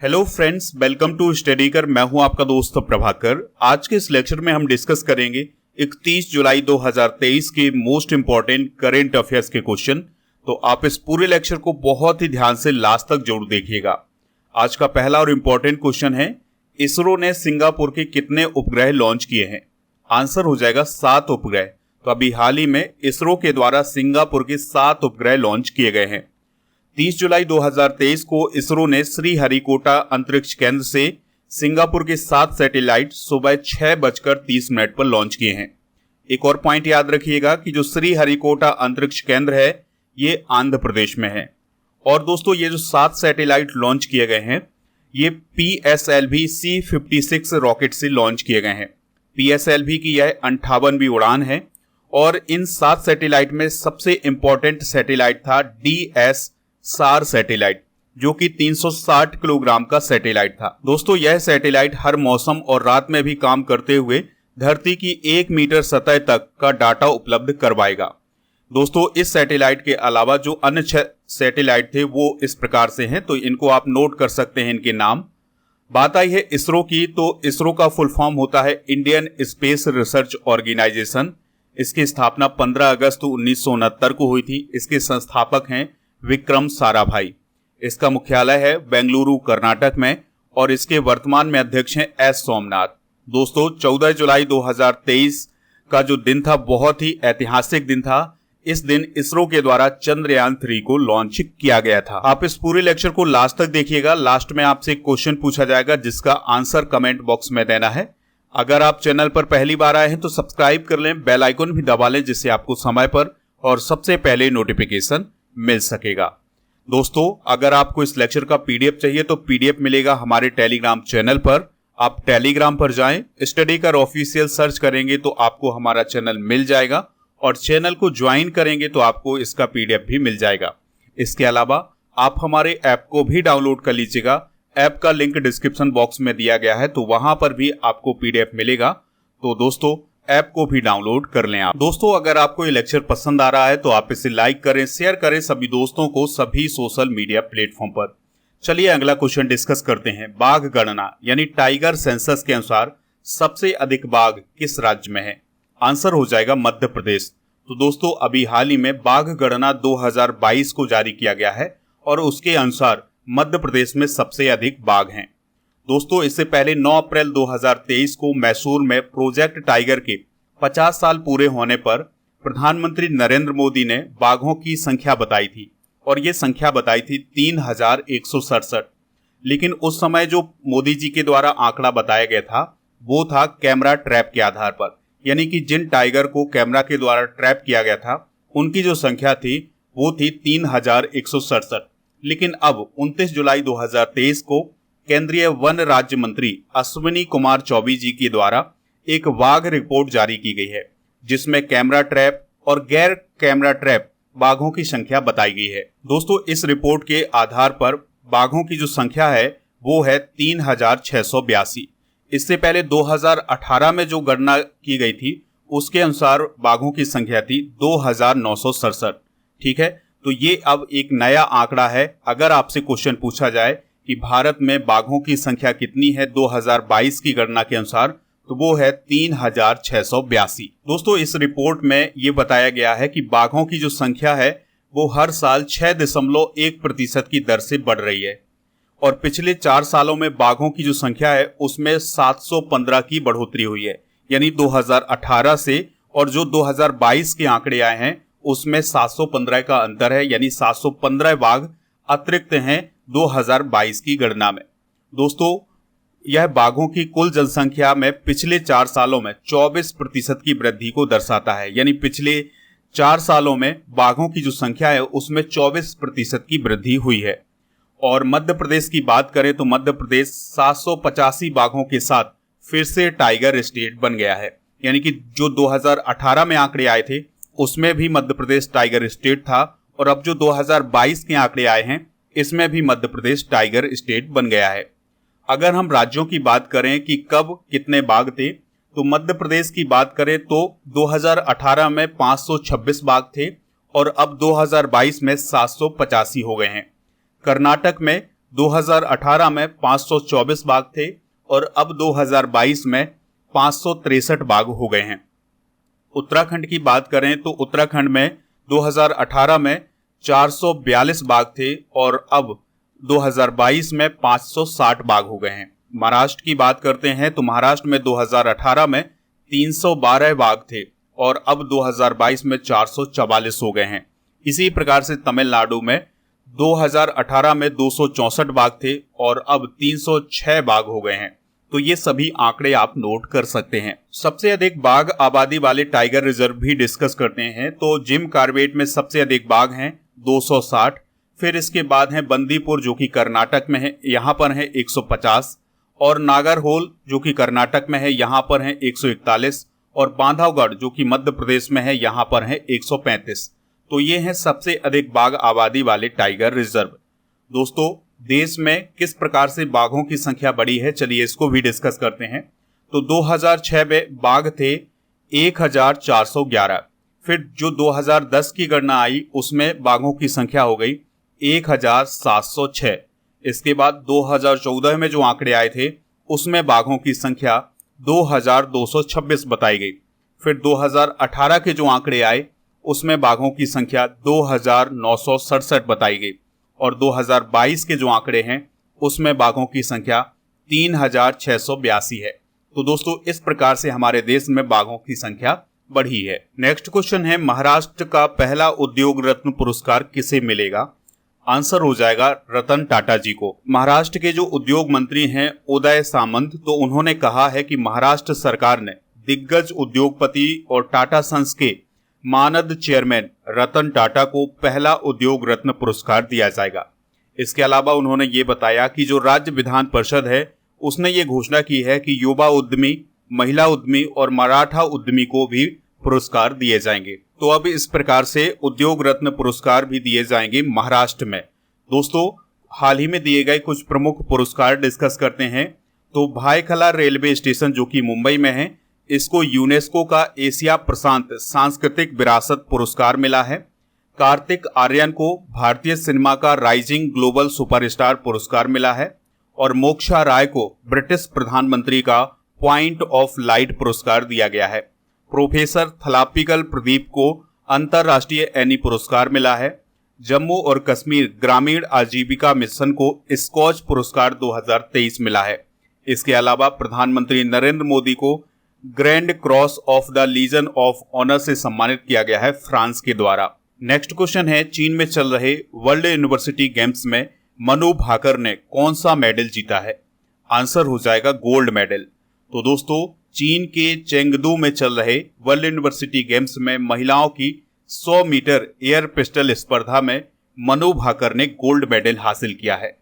Hello friends, welcome to study कर। मैं हूं आपका दोस्त प्रभाकर। आज के इस लेक्चर में हम डिस्कस करेंगे 31 जुलाई 2023 के मोस्ट इंपॉर्टेंट करंट अफेयर्स के क्वेश्चन। तो आप इस पूरे लेक्चर को बहुत ही ध्यान से लास्ट तक जरूर देखिएगा। आज का पहला और इंपॉर्टेंट क्वेश्चन है, इसरो ने सिंगापुर के कितने उपग्रह लॉन्च किए हैं? आंसर हो जाएगा 7 उपग्रह। तो अभी हाल ही में इसरो के द्वारा सिंगापुर के 7 उपग्रह लॉन्च किए गए हैं। 30 जुलाई 2023 को इसरो ने श्रीहरिकोटा अंतरिक्ष केंद्र से सिंगापुर के 7 सैटेलाइट सुबह 6:30 पर लॉन्च किए हैं। एक और पॉइंट याद रखिएगा कि जो श्रीहरिकोटा अंतरिक्ष केंद्र है ये आंध्र प्रदेश में है। और दोस्तों, ये जो 7 सैटेलाइट लॉन्च किए गए हैं ये PSLV C56 रॉकेट से लॉन्च किए गए हैं। PSLV की यह 58वीं उड़ान है और इन 7 सैटेलाइट में सबसे इंपॉर्टेंट सैटेलाइट था DSSAR सैटेलाइट, जो कि 360 किलोग्राम का सैटेलाइट था। दोस्तों, यह सैटेलाइट हर मौसम और रात में भी काम करते हुए धरती की 1 मीटर सतह तक का डाटा उपलब्ध करवाएगा। दोस्तों, इस सैटेलाइट के अलावा जो अन्य 6 सैटेलाइट थे वो इस प्रकार से हैं, तो इनको आप नोट कर सकते हैं इनके नाम। बात आई है इसरो की, तो इसरो का फुल फॉर्म होता है इंडियन स्पेस रिसर्च ऑर्गेनाइजेशन। इसकी स्थापना 15 अगस्त 1969 को हुई थी। इसके संस्थापक हैं विक्रम साराभाई। इसका मुख्यालय है बेंगलुरु, कर्नाटक में, और इसके वर्तमान में अध्यक्ष हैं S सोमनाथ। दोस्तों, 14 जुलाई 2023 का जो दिन था बहुत ही ऐतिहासिक दिन था। इस दिन इसरो के द्वारा चंद्रयान 3 को लॉन्च किया गया था। आप इस पूरे लेक्चर को लास्ट तक देखिएगा। लास्ट में आपसे एक क्वेश्चन पूछा जाएगा जिसका आंसर कमेंट बॉक्स में देना है। अगर आप चैनल पर पहली बार आए हैं तो सब्सक्राइब कर लें, बेल आइकन भी दबा लें, जिससे आपको समय पर और सबसे पहले नोटिफिकेशन मिल सकेगा। दोस्तों, अगर आपको इस लेक्चर का PDF चाहिए तो PDF मिलेगा हमारे टेलीग्राम चैनल पर। आप टेलीग्राम पर जाएं, स्टडी कर ऑफिशियल सर्च करेंगे तो आपको हमारा चैनल मिल जाएगा, और चैनल को ज्वाइन करेंगे तो आपको इसका PDF भी मिल जाएगा। इसके अलावा आप हमारे ऐप को भी डाउनलोड कर लीजिएगा। ऐप का लिंक डिस्क्रिप्शन बॉक्स में दिया गया है, तो वहां पर भी आपको PDF मिलेगा। तो दोस्तों, ऐप को भी डाउनलोड कर लें आप। दोस्तों, अगर आपको ये लेक्चर पसंद आ रहा है तो आप इसे लाइक करें, शेयर करें सभी दोस्तों को सभी सोशल मीडिया प्लेटफॉर्म पर। चलिए अगला क्वेश्चन डिस्कस करते हैं। बाघ गणना यानी टाइगर सेंसस के अनुसार सबसे अधिक बाघ किस राज्य में है? आंसर हो जाएगा मध्य प्रदेश। तो दोस्तों, अभी हाल ही में बाघ गणना 2022 को जारी किया गया है और उसके अनुसार मध्य प्रदेश में सबसे अधिक बाघ हैं। दोस्तों, इससे पहले 9 अप्रैल 2023 को मैसूर में प्रोजेक्ट टाइगर के 50 साल पूरे होने पर प्रधानमंत्री नरेंद्र मोदी ने बाघों की संख्या बताई थी, और ये संख्या बताई थी 3167। लेकिन उस समय जो मोदी जी के द्वारा आंकड़ा बताया गया था वो था कैमरा ट्रैप के आधार पर, यानी कि जिन टाइगर को कैमरा के द्वारा ट्रैप किया गया था उनकी जो संख्या थी वो थी 3167। लेकिन अब 29 जुलाई 2023 को केंद्रीय वन राज्य मंत्री अश्विनी कुमार चौबे जी के द्वारा एक बाघ रिपोर्ट जारी की गई है, जिसमें कैमरा ट्रैप और गैर कैमरा ट्रैप बाघों की संख्या बताई गई है। दोस्तों, इस रिपोर्ट के आधार पर बाघों की जो संख्या है वो है 3682। इससे पहले 2018 में जो गणना की गई थी उसके अनुसार बाघों की संख्या थी 2967। ठीक है, तो ये अब एक नया आंकड़ा है। अगर आपसे क्वेश्चन पूछा जाए कि भारत में बाघों की संख्या कितनी है 2022 की गणना के अनुसार, तो वो है 3682। दोस्तों, इस रिपोर्ट में ये बताया गया है कि बाघों की जो संख्या है वो हर साल 6.1% की दर से बढ़ रही है, और पिछले 4 सालों में बाघों की जो संख्या है उसमें 715 की बढ़ोतरी हुई है। यानी 2018 से और जो 2022 के आंकड़े आए हैं उसमें 715 का अंतर है, यानी 715 बाघ अतिरिक्त हैं 2022 की गणना में। दोस्तों, यह बाघों की कुल जनसंख्या में पिछले 4 सालों में 24% की वृद्धि को दर्शाता है। यानी पिछले 4 सालों में बाघों की जो संख्या है उसमें 24% की वृद्धि हुई है। और मध्य प्रदेश की बात करें तो मध्य प्रदेश 785 बाघों के साथ फिर से टाइगर स्टेट बन गया है। यानी कि जो 2018 में आंकड़े आए थे उसमें भी मध्य प्रदेश टाइगर स्टेट था, और अब जो 2022 के आंकड़े आए हैं इसमें भी मध्य प्रदेश टाइगर स्टेट बन गया है। अगर हम राज्यों की बात करें कि कब कितने बाघ थे, तो मध्य प्रदेश की बात करें तो 2018 में 526 बाघ थे और अब 2022 में 785 हो गए हैं। कर्नाटक में 2018 में 524 बाघ थे और अब 2022 में 563 बाघ हो गए हैं। उत्तराखंड की बात करें तो उत्तराखंड में 2018 में 442 बाघ थे और अब 2022 में 560 बाघ हो गए हैं। महाराष्ट्र की बात करते हैं तो महाराष्ट्र में 2018 में 312 बाघ थे और अब 2022 में 444 हो गए हैं। इसी प्रकार से तमिलनाडु में 2018 में 264 बाघ थे और अब 306 बाघ हो गए हैं। तो ये सभी आंकड़े आप नोट कर सकते हैं। सबसे अधिक बाघ आबादी वाले टाइगर रिजर्व भी डिस्कस करते हैं तो जिम कॉर्बेट में सबसे अधिक बाघ हैं 260, फिर इसके बाद है बंदीपुर जो कि कर्नाटक में है, यहाँ पर है 150, और नागरहोल जो कि कर्नाटक में है यहाँ पर है 141, और बांधवगढ़ जो कि मध्य प्रदेश में है यहाँ पर है 135। तो ये हैं सबसे अधिक बाघ आबादी वाले टाइगर रिजर्व। दोस्तों, देश में किस प्रकार से बाघों की संख्या बढ़ी है, चलिए इसको भी डिस्कस करते हैं। तो 2006 में बाघ थे 1411, फिर जो 2010 की गणना आई उसमें बाघों की संख्या हो गई 1706। इसके बाद 2014 में जो आंकड़े आए थे उसमें बाघों की संख्या 2226 बताई गई। फिर 2018 के जो आंकड़े आए उसमें बाघों की संख्या 2967 बताई गई और 2022 के जो आंकड़े हैं उसमें बाघों की संख्या 3682 है। तो दोस्तों, इस प्रकार से हमारे देश में बाघों की संख्या बढ़ी है। नेक्स्ट क्वेश्चन है, महाराष्ट्र का पहला उद्योग रत्न पुरस्कार किसे मिलेगा? आंसर हो जाएगा रतन टाटा जी को। महाराष्ट्र के जो उद्योग मंत्री हैं उदय सामंत, तो उन्होंने कहा है कि महाराष्ट्र सरकार ने दिग्गज उद्योगपति और टाटा सन्स के मानद चेयरमैन रतन टाटा को पहला उद्योग रत्न पुरस्कार दिया जाएगा। इसके अलावा उन्होंने ये बताया कि जो राज्य विधान परिषद है उसने ये घोषणा की है कि युवा उद्यमी, महिला उद्यमी और मराठा उद्यमी को भी पुरस्कार दिए जाएंगे। तो अब इस प्रकार से उद्योग रत्न पुरस्कार भी दिए जाएंगे महाराष्ट्र में। दोस्तों, हाल ही में दिए गए कुछ प्रमुख पुरस्कार डिस्कस करते हैं। तो भायखला रेलवे स्टेशन जो कि मुंबई में है, इसको यूनेस्को का एशिया प्रशांत सांस्कृतिक विरासत पुरस्कार मिला है। कार्तिक आर्यन को भारतीय सिनेमा का राइजिंग ग्लोबल सुपरस्टार पुरस्कार मिला है और मोक्षा राय को ब्रिटिश प्रधानमंत्री का पॉइंट ऑफ लाइट पुरस्कार दिया गया है। प्रोफेसर थलापिकल प्रदीप को अंतर्राष्ट्रीय एनी पुरस्कार मिला है। जम्मू और कश्मीर ग्रामीण आजीविका मिशन को स्कॉच पुरस्कार 2023 मिला है। इसके अलावा प्रधानमंत्री नरेंद्र मोदी को Grand Cross of the Legion of Honour से सम्मानित किया गया है फ्रांस के द्वारा। नेक्स्ट क्वेश्चन है, चीन में चल रहे वर्ल्ड यूनिवर्सिटी गेम्स में मनु भाकर ने कौन सा मेडल जीता है? आंसर हो जाएगा गोल्ड मेडल। तो दोस्तों, चीन के चेंगडू में चल रहे वर्ल्ड यूनिवर्सिटी गेम्स में महिलाओं की 100 मीटर एयर पिस्टल स्पर्धा में मनु भाकर ने गोल्ड मेडल हासिल किया है।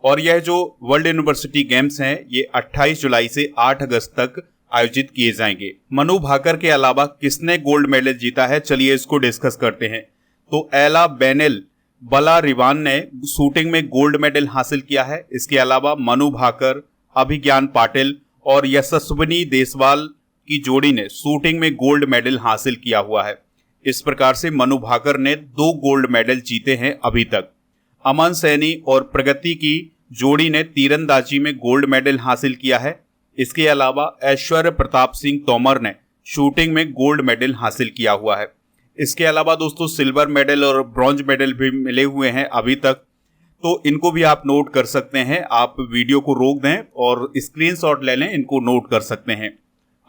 और यह जो वर्ल्ड यूनिवर्सिटी गेम्स हैं ये 28 जुलाई से 8 अगस्त तक आयोजित किए जाएंगे। मनु भाकर के अलावा किसने गोल्ड मेडल जीता है, चलिए इसको डिस्कस करते हैं। तो एला बेनेल बला रिवान ने शूटिंग में गोल्ड मेडल हासिल किया है। इसके अलावा मनु भाकर, अभिज्ञान पाटिल और यशस्विनी देसवाल की जोड़ी ने शूटिंग में गोल्ड मेडल हासिल किया हुआ है। इस प्रकार से मनु भाकर ने 2 गोल्ड मेडल जीते हैं अभी तक। अमन सैनी और प्रगति की जोड़ी ने तीरंदाजी में गोल्ड मेडल हासिल किया है। इसके अलावा ऐश्वर्य प्रताप सिंह तोमर ने शूटिंग में गोल्ड मेडल हासिल किया हुआ है। इसके अलावा दोस्तों सिल्वर मेडल और ब्रॉन्ज मेडल भी मिले हुए हैं अभी तक, तो इनको भी आप नोट कर सकते हैं। आप वीडियो को रोक दें और स्क्रीनशॉट ले लें, इनको नोट कर सकते हैं।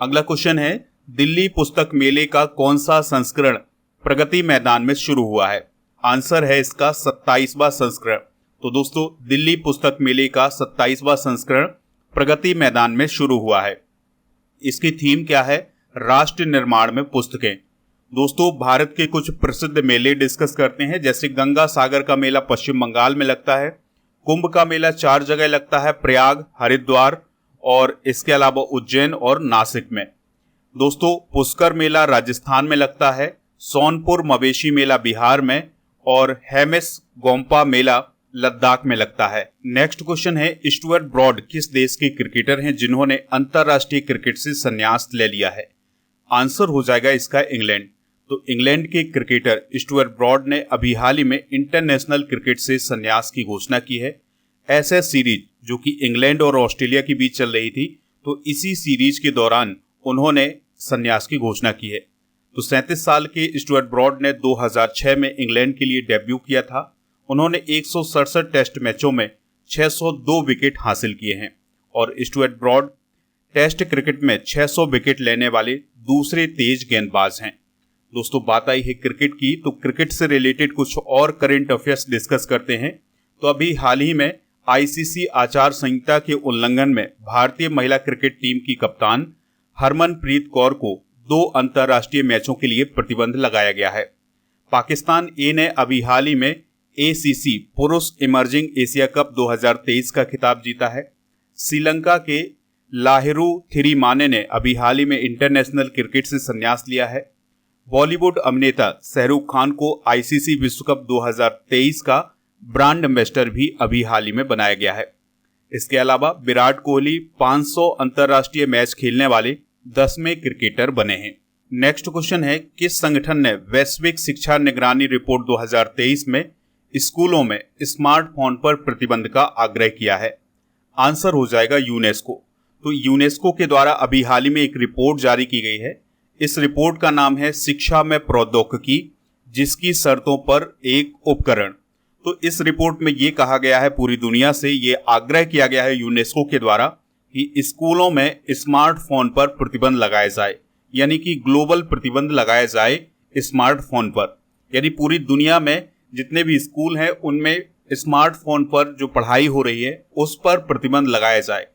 अगला क्वेश्चन है, दिल्ली पुस्तक मेले का कौन सा संस्करण प्रगति मैदान में शुरू हुआ है? आंसर है इसका 27वां संस्करण। तो दोस्तों, दिल्ली पुस्तक मेले का 27वां संस्करण प्रगति मैदान में शुरू हुआ है। इसकी थीम क्या है? राष्ट्र निर्माण में पुस्तकें। दोस्तों, भारत के कुछ प्रसिद्ध मेले डिस्कस करते हैं, जैसे गंगा सागर का मेला पश्चिम बंगाल में लगता है, कुंभ का मेला 4 जगह लगता है, प्रयाग, हरिद्वार और इसके अलावा उज्जैन और नासिक में। दोस्तों, पुष्कर मेला राजस्थान में लगता है, सोनपुर मवेशी मेला बिहार में और हेमिस गोम्पा मेला लद्दाख में लगता है। नेक्स्ट क्वेश्चन है, स्टुअर्ट ब्रॉड किस देश के क्रिकेटर हैं जिन्होंने अंतरराष्ट्रीय क्रिकेट से संन्यास ले लिया है? आंसर हो जाएगा इसका इंग्लैंड। तो इंग्लैंड के क्रिकेटर स्टुअर्ट ब्रॉड ने अभी हाल ही में इंटरनेशनल क्रिकेट से संन्यास की घोषणा की है। एशेज सीरीज जो कि इंग्लैंड और ऑस्ट्रेलिया के बीच चल रही थी, तो इसी सीरीज के दौरान उन्होंने संन्यास की घोषणा की है। तो 37 साल के स्टुअर्ट ब्रॉड ने 2006 में इंग्लैंड के लिए डेब्यू किया था। उन्होंने 167 टेस्ट मैचों में 602 विकेट हासिल किए हैं और स्टुअर्ट ब्रॉड टेस्ट क्रिकेट में 600 विकेट लेने वाले दूसरे तेज गेंदबाज हैं। दोस्तों, बात आई है क्रिकेट की, तो क्रिकेट से रिलेटेड कुछ और करंट अफेयर्स डिस्कस करते हैं। तो अभी हाल ही में आईसीसी आचार संहिता के उल्लंघन में भारतीय महिला क्रिकेट टीम की कप्तान हरमनप्रीत कौर को 2 अंतर्राष्ट्रीय मैचों के लिए प्रतिबंध लगाया गया है। पाकिस्तान ए ने अभी हाल ही में एसीसी पुरुष इमर्जिंग एशिया कप 2023 का खिताब जीता है। श्रीलंका के लाहिरू थिरिमाने ने अभी हाल ही में इंटरनेशनल क्रिकेट से संन्यास लिया है। बॉलीवुड अभिनेता शाहरुख खान को आईसीसी विश्व कप 2023 का ब्रांड एम्बेसडर भी अभी हाल ही में बनाया गया है। इसके अलावा विराट कोहली 500 अंतर्राष्ट्रीय मैच खेलने वाले 10वें क्रिकेटर बने हैं। नेक्स्ट क्वेश्चन है, किस संगठन ने वैश्विक शिक्षा निगरानी रिपोर्ट 2023 में स्कूलों में स्मार्टफोन पर प्रतिबंध का आग्रह किया है? आंसर हो जाएगा यूनेस्को। तो यूनेस्को के द्वारा अभी हाल ही में एक रिपोर्ट जारी की गई है। इस रिपोर्ट का नाम है शिक्षा में प्रौद्योगिकी, जिसकी शर्तों पर एक उपकरण। तो इस रिपोर्ट में ये कहा गया है, पूरी दुनिया से ये आग्रह किया गया है यूनेस्को के द्वारा कि स्कूलों में स्मार्टफोन पर प्रतिबंध लगाया जाए, यानी कि ग्लोबल प्रतिबंध लगाया जाए स्मार्टफोन पर। यानी पूरी दुनिया में जितने भी स्कूल हैं उनमें स्मार्टफोन पर जो पढ़ाई हो रही है उस पर प्रतिबंध लगाया जाए।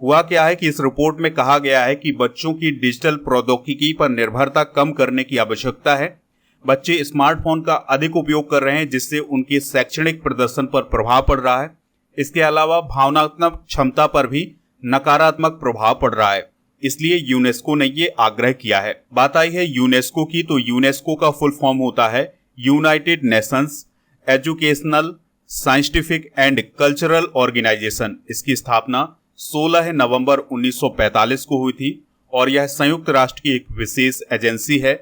हुआ क्या है कि इस रिपोर्ट में कहा गया है कि बच्चों की डिजिटल प्रौद्योगिकी पर निर्भरता कम करने की आवश्यकता है। बच्चे स्मार्टफोन का अधिक उपयोग कर रहे हैं, जिससे उनके शैक्षणिक प्रदर्शन पर प्रभाव पड़ रहा है। इसके अलावा भावनात्मक क्षमता पर भी नकारात्मक प्रभाव पड़ रहा है। इसलिए यूनेस्को ने ये आग्रह किया है। बात आई है यूनेस्को की, तो यूनेस्को का फुल फॉर्म होता है United Nations Educational, Scientific and Cultural Organization. इसकी स्थापना 16 नवंबर 1945 को हुई थी और यह संयुक्त राष्ट्र की एक विशेष एजेंसी है।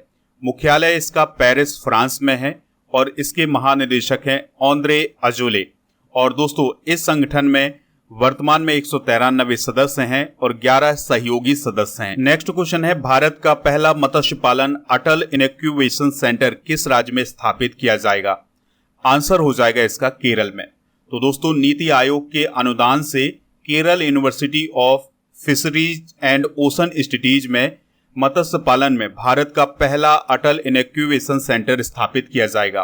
मुख्यालय इसका पेरिस, फ्रांस में है और इसके महानिदेशक हैं ऑन्द्रे अजोले। और दोस्तों, इस संगठन में वर्तमान में 193 सदस्य हैं और 11 सहयोगी सदस्य हैं। नेक्स्ट क्वेश्चन है, भारत का पहला मत्स्य पालन अटल इनक्यूबेशन सेंटर किस राज्य में स्थापित किया जाएगा? आंसर हो जाएगा इसका केरल में। तो दोस्तों, नीति आयोग के अनुदान से Kerala university of fisheries and ocean studies में मत्स्य पालन में भारत का पहला अटल इनक्यूबेशन सेंटर स्थापित किया जाएगा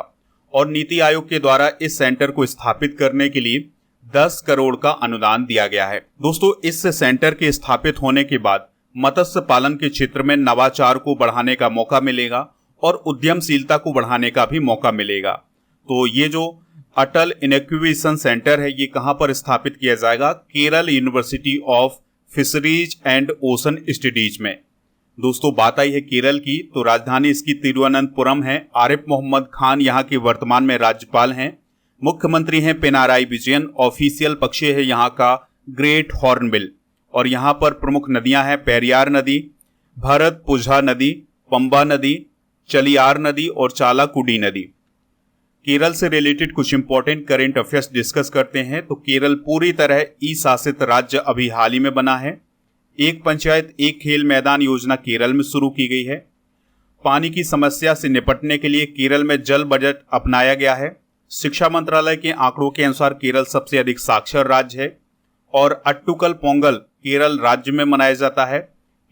और नीति आयोग के द्वारा इस सेंटर को स्थापित करने के लिए 10 करोड़ का अनुदान दिया गया है। दोस्तों, इस सेंटर के स्थापित होने के बाद मत्स्य पालन के क्षेत्र में नवाचार को बढ़ाने का मौका मिलेगा और उद्यमशीलता को बढ़ाने का भी मौका मिलेगा। तो ये जो अटल इनक्यूबेशन सेंटर है, ये कहां पर स्थापित किया जाएगा? Kerala university of fisheries and ocean studies में। दोस्तों, बात आई है केरल की, तो राजधानी इसकी तिरुवनंतपुरम है। आरिफ मोहम्मद खान यहाँ के वर्तमान में राज्यपाल हैं। मुख्यमंत्री हैं पिनाराई विजयन। ऑफिशियल पक्षी है यहाँ का ग्रेट हॉर्नबिल। और यहाँ पर प्रमुख नदियां हैं पेरियार नदी, भरतपुझा नदी, पंबा नदी, चलियार नदी और चालाकुडी नदी। केरल से रिलेटेड कुछ इंपॉर्टेंट करेंट अफेयर्स डिस्कस करते हैं। तो केरल पूरी तरह ई शासित राज्य अभी हाल ही में बना है। एक पंचायत एक खेल मैदान योजना केरल में शुरू की गई है। पानी की समस्या से निपटने के लिए केरल में जल बजट अपनाया गया है। शिक्षा मंत्रालय के आंकड़ों के अनुसार केरल सबसे अधिक साक्षर राज्य है और अट्टुकल पोंगल केरल राज्य में मनाया जाता है।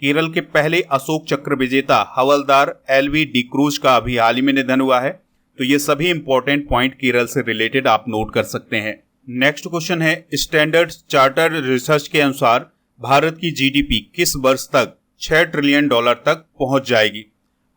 केरल के पहले अशोक चक्र विजेता हवलदार एलवी डिक्रूज का अभी हाल ही में निधन हुआ है। तो ये सभी इंपॉर्टेंट पॉइंट केरल से रिलेटेड आप नोट कर सकते हैं। नेक्स्ट क्वेश्चन है, स्टैंडर्ड चार्टर्ड रिसर्च के अनुसार भारत की जीडीपी किस वर्ष तक 6 ट्रिलियन डॉलर तक पहुंच जाएगी?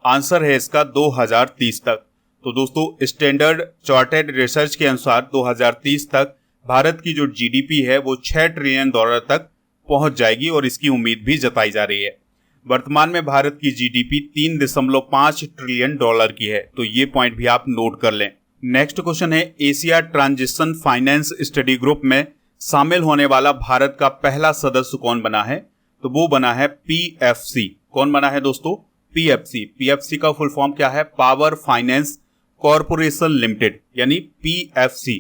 आंसर है इसका 2030 तक। तो दोस्तों, स्टैंडर्ड चार्टर्ड रिसर्च के अनुसार 2030 तक भारत की जो जीडीपी है वो 6 ट्रिलियन डॉलर तक पहुंच जाएगी और इसकी उम्मीद भी जताई जा रही है। वर्तमान में भारत की जीडीपी 3.5 ट्रिलियन डॉलर की है। तो ये पॉइंट भी आप नोट कर लें। नेक्स्ट क्वेश्चन है, Asia transition finance study group में शामिल होने वाला भारत का पहला सदस्य कौन बना है? तो वो बना है पीएफसी। कौन बना है दोस्तों? पीएफसी। पीएफसी का फुल फॉर्म क्या है? पावर फाइनेंस कॉरपोरेशन लिमिटेड, यानी पीएफसी।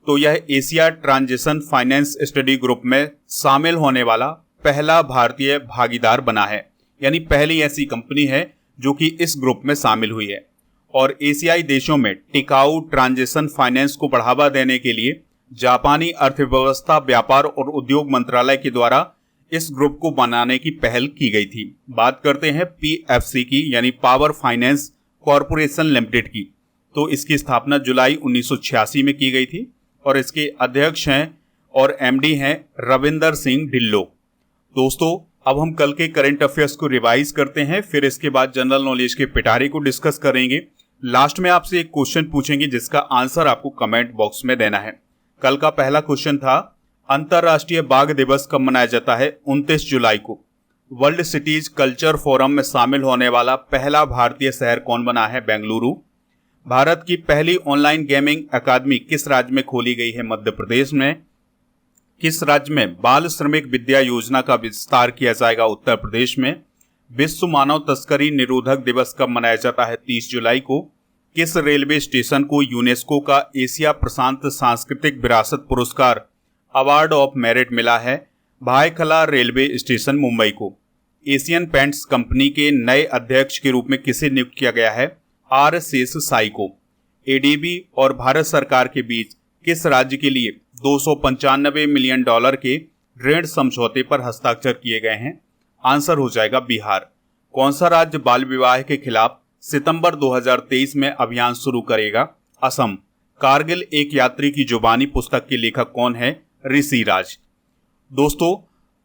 तो यह Asia transition finance study group में शामिल होने वाला पहला भारतीय भागीदार बना है। यानी पहली ऐसी कंपनी है जो कि इस ग्रुप में शामिल हुई है। और एशियाई देशों में टिकाऊ ट्रांजिशन फाइनेंस को बढ़ावा देने के लिए जापानी अर्थव्यवस्था, व्यापार और उद्योग मंत्रालय के द्वारा इस ग्रुप को बनाने की पहल की गई थी। बात करते हैं पीएफसी की, यानी पावर फाइनेंस कॉरपोरेशन लिमिटेड की। तो इसकी स्थापना जुलाई 1986 में की गई थी और इसके अध्यक्ष हैं और एमडी हैं रविंदर सिंह ढिल्लो। दोस्तों, अब हम कल के करंट अफेयर्स को रिवाइज करते हैं, फिर इसके बाद जनरल नॉलेज के पिटारे को डिस्कस करेंगे। लास्ट में आपसे एक क्वेश्चन पूछेंगे जिसका आंसर आपको कमेंट बॉक्स में देना है। कल का पहला क्वेश्चन था, अंतरराष्ट्रीय बाघ दिवस कब मनाया जाता है? 29 जुलाई को। वर्ल्ड सिटीज कल्चर फोरम में शामिल होने वाला पहला भारतीय शहर कौन बना है? बेंगलुरु। भारत की पहली ऑनलाइन गेमिंग अकादमी किस राज्य में खोली गई है? मध्य प्रदेश में। किस राज्य में बाल श्रमिक विद्या योजना का विस्तार किया जाएगा? उत्तर प्रदेश में। विश्व मानव तस्करी निरोधक दिवस कब मनाया जाता है? 30 जुलाई को। किस रेलवे स्टेशन को यूनेस्को का एशिया प्रशांत सांस्कृतिक विरासत पुरस्कार अवार्ड ऑफ मेरिट मिला है? भायखला रेलवे स्टेशन, मुंबई को। एशियन पेंट्स कंपनी के नए अध्यक्ष के रूप में किसे नियुक्त किया गया है? आर शेषसाई को। एडीबी और भारत सरकार के बीच किस राज्य के लिए 295 मिलियन डॉलर के ऋण समझौते पर हस्ताक्षर किए गए हैं? आंसर हो जाएगा बिहार। कौन सा राज्य बाल विवाह के खिलाफ सितंबर 2023 में अभियान शुरू करेगा? असम। कारगिल एक यात्री की जुबानी पुस्तक के लेखक कौन है? ऋषि राज। दोस्तों,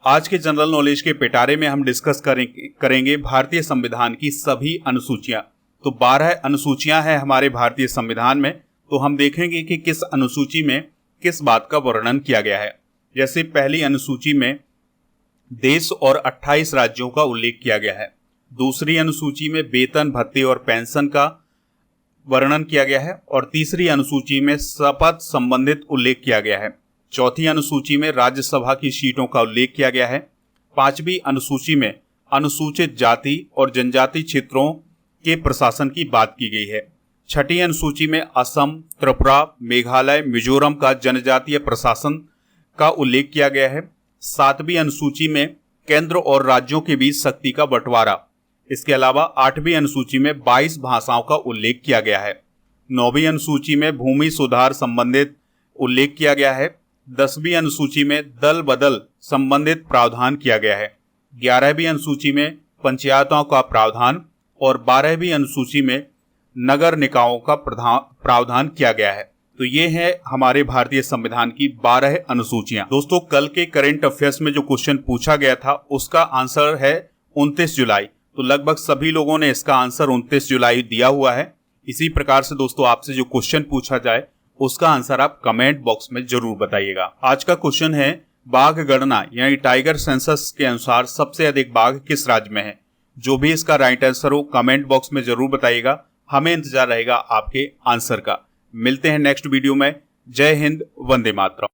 आज के जनरल नॉलेज के पिटारे में हम डिस्कस करेंगे भारतीय संविधान की सभी अनुसूचियां। तो 12 अनुसूचियां हैं हमारे भारतीय संविधान में। तो हम देखेंगे कि किस अनुसूची में किस बात का वर्णन किया गया है। जैसे पहली अनुसूची में देश और 28 राज्यों का उल्लेख किया गया है। दूसरी अनुसूची में वेतन, भत्ते और पेंशन का वर्णन किया गया है और तीसरी अनुसूची में शपथ संबंधित उल्लेख किया गया है। चौथी अनुसूची में राज्यसभा की सीटों का उल्लेख किया गया है। पांचवी अनुसूची में अनुसूचित जाति और जनजाति क्षेत्रों के प्रशासन की बात की गई है। छठी अनुसूची में असम, त्रिपुरा, मेघालय, मिजोरम का जनजातीय प्रशासन का उल्लेख किया गया है। सातवीं अनुसूची में केंद्र और राज्यों के बीच शक्ति का बंटवारा। इसके अलावा 8वीं अनुसूची में 22 भाषाओं का उल्लेख किया गया है। 9वीं अनुसूची में भूमि सुधार संबंधित उल्लेख किया गया है। 10वीं अनुसूची में दल बदल संबंधित प्रावधान किया गया है। 11वीं अनुसूची में पंचायतों का प्रावधान और 12वीं अनुसूची में नगर निकायों का प्रावधान किया गया है। तो ये है हमारे भारतीय संविधान की 12 अनुसूचियां। दोस्तों, कल के करंट अफेयर्स में जो क्वेश्चन पूछा गया था उसका आंसर है 29 जुलाई। तो लगभग सभी लोगों ने इसका आंसर 29 जुलाई दिया हुआ है। इसी प्रकार से दोस्तों, आपसे जो क्वेश्चन पूछा जाए उसका आंसर आप कमेंट बॉक्स में जरूर बताइएगा। आज का क्वेश्चन है, बाघ गणना यानी टाइगर सेंसस के अनुसार सबसे अधिक बाघ किस राज्य में है? जो भी इसका राइट आंसर हो कमेंट बॉक्स में जरूर बताइएगा। हमें इंतजार रहेगा आपके आंसर का। मिलते हैं नेक्स्ट वीडियो में। जय हिंद, वंदे मातरम।